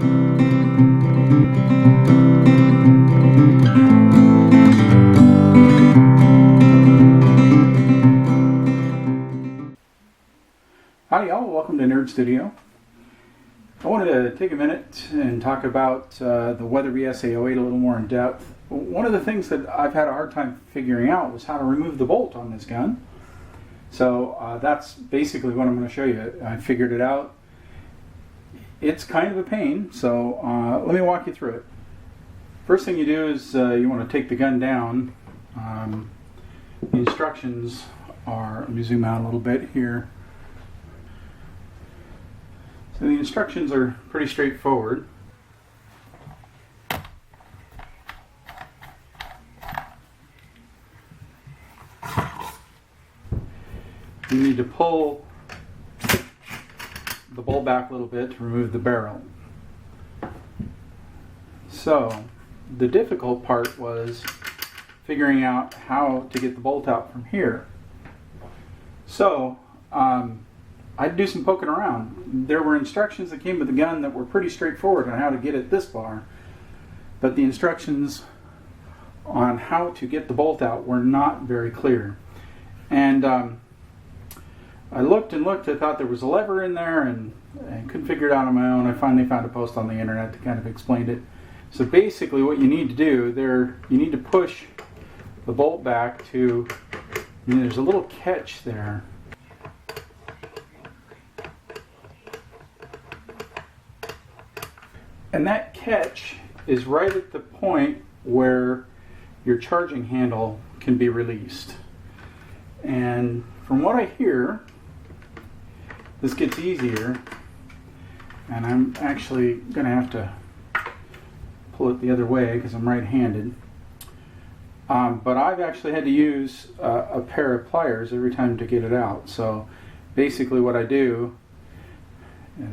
Howdy y'all, welcome to Nerd Studio. I wanted to take a minute and talk about the Weatherby SA-08 a little more in depth. One of the things that I've had a hard time figuring out was how to remove the bolt on this gun. So that's basically what I'm going to show you. I figured it out. It's kind of a pain, so let me walk you through it. First thing you do is you want to take the gun down. The instructions are, let me zoom out a little bit here. So the instructions are pretty straightforward. You need to pull the bolt back a little bit to remove the barrel. So the difficult part was figuring out how to get the bolt out from here. So I'd do some poking around. There were instructions that came with the gun that were pretty straightforward on how to get it this far, but the instructions on how to get the bolt out were not very clear. And I looked and looked. I thought there was a lever in there, and I couldn't figure it out on my own. I finally found a post on the internet that kind of explained it. So basically what you need to do there, you need to push the bolt back to, there's a little catch there. And that catch is right at the point where your charging handle can be released. And from what I hear, this gets easier. And I'm actually going to have to pull it the other way because I'm right-handed. But I've actually had to use a pair of pliers every time to get it out. So basically what I do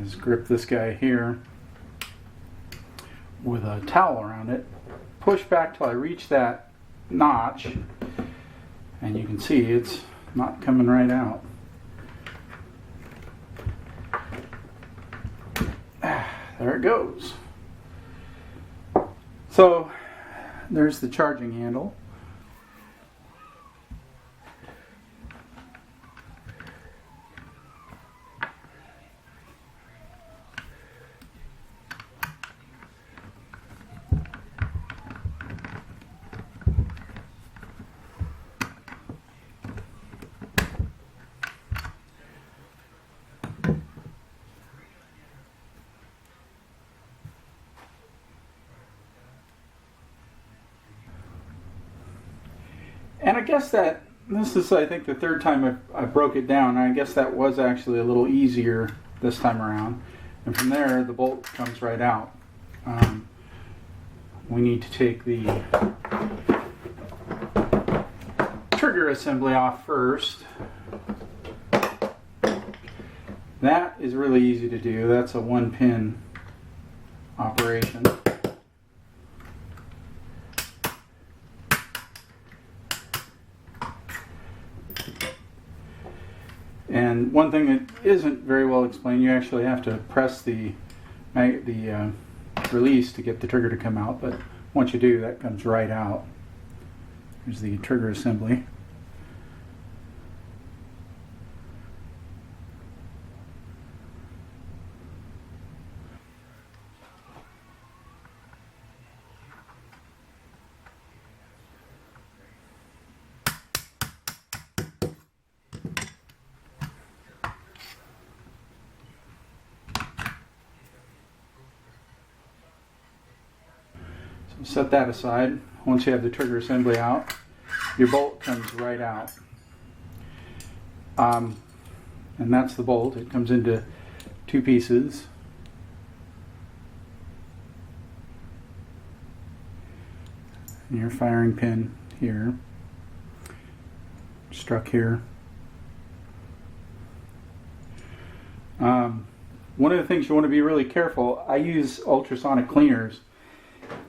is grip this guy here with a towel around it, push back till I reach that notch, and you can see it's not coming right out. There it goes. So there's the charging handle. And I guess that this is, I think, the third time I broke it down. I guess that was actually a little easier this time around. And from there, the bolt comes right out. We need to take the trigger assembly off first. That is really easy to do. That's a 1-pin operation. And one thing that isn't very well explained, you actually have to press the release to get the trigger to come out, but once you do, that comes right out. Here's the trigger assembly. Set that aside. Once you have the trigger assembly out, your bolt comes right out. And that's the bolt. It comes into two pieces. And your firing pin here, struck here. One of the things you want to be really careful, I use ultrasonic cleaners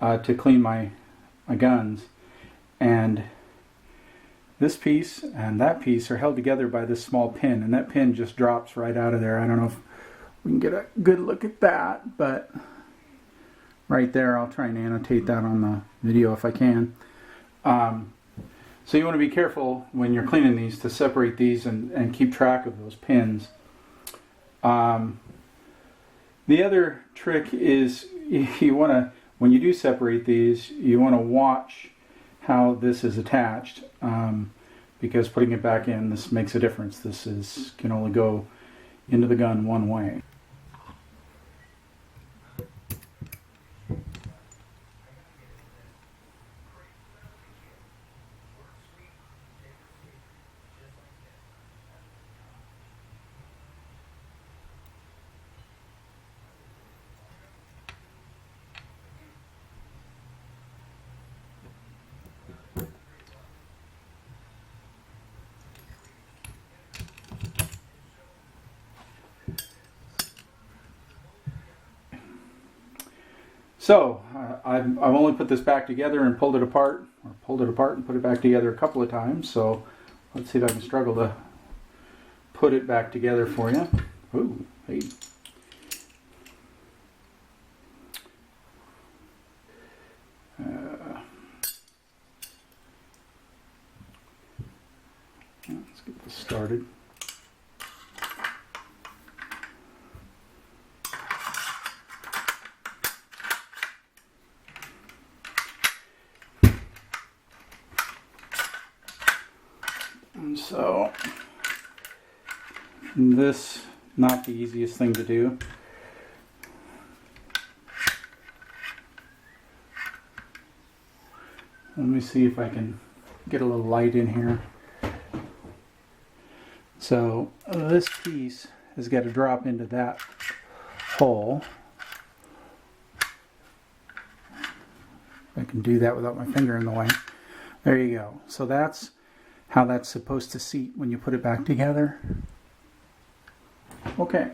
to clean my guns, and this piece and that piece are held together by this small pin, and that pin just drops right out of there. I don't know if we can get a good look at that, but right there. I'll try and annotate that on the video if I can. So you want to be careful when you're cleaning these to separate these and keep track of those pins. The other trick is you want to, when you do separate these, you want to watch how this is attached, because putting it back in, this makes a difference. This can only go into the gun one way. So I've only put this back together and pulled it apart, or pulled it apart and put it back together a couple of times. So let's see if I can struggle to put it back together for you. Ooh, hey. Let's get this started. And so, this, not the easiest thing to do. Let me see if I can get a little light in here. So this piece has got to drop into that hole. I can do that without my finger in the way. There you go. So that's how that's supposed to seat when you put it back together. Okay.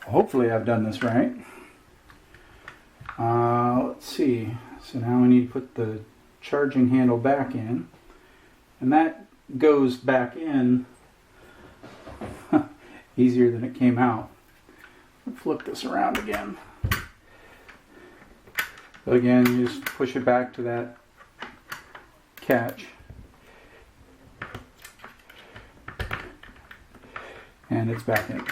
Hopefully I've done this right. Let's see. So now we need to put the charging handle back in. And that goes back in easier than it came out. Flip this around again. So again, you just push it back to that catch. And it's back in.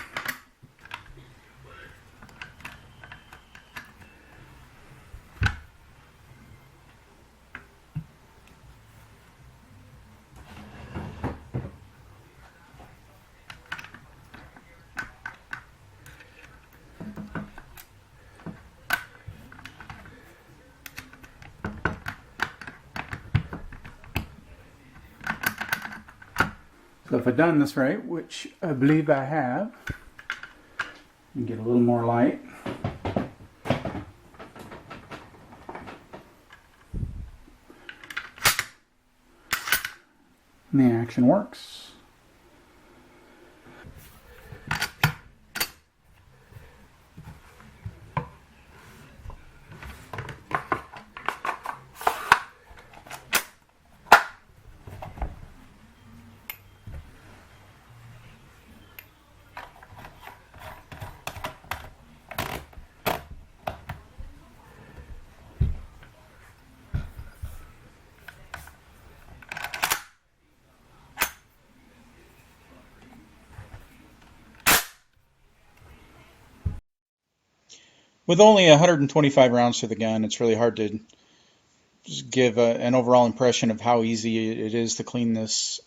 So if I've done this right, which I believe I have, and get a little more light. And the action works. With only 125 rounds to the gun, it's really hard to just give an overall impression of how easy it is to clean this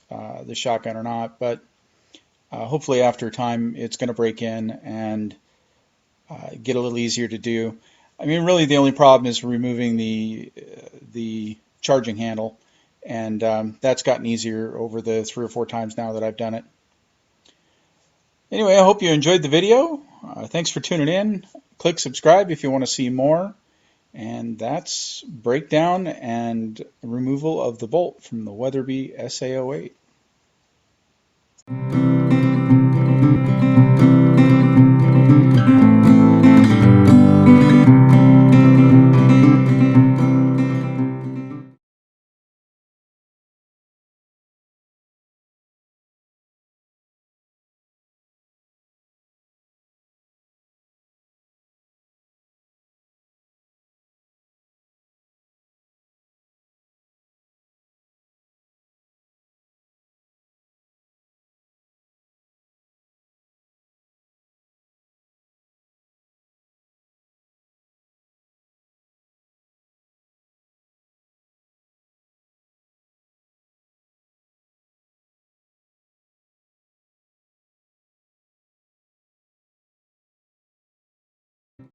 shotgun or not. But hopefully after time, it's going to break in and get a little easier to do. I mean, really the only problem is removing the charging handle, and that's gotten easier over the 3 or 4 times now that I've done it. Anyway, I hope you enjoyed the video. Thanks for tuning in. Click subscribe if you want to see more. And that's breakdown and removal of the bolt from the Weatherby SA-08.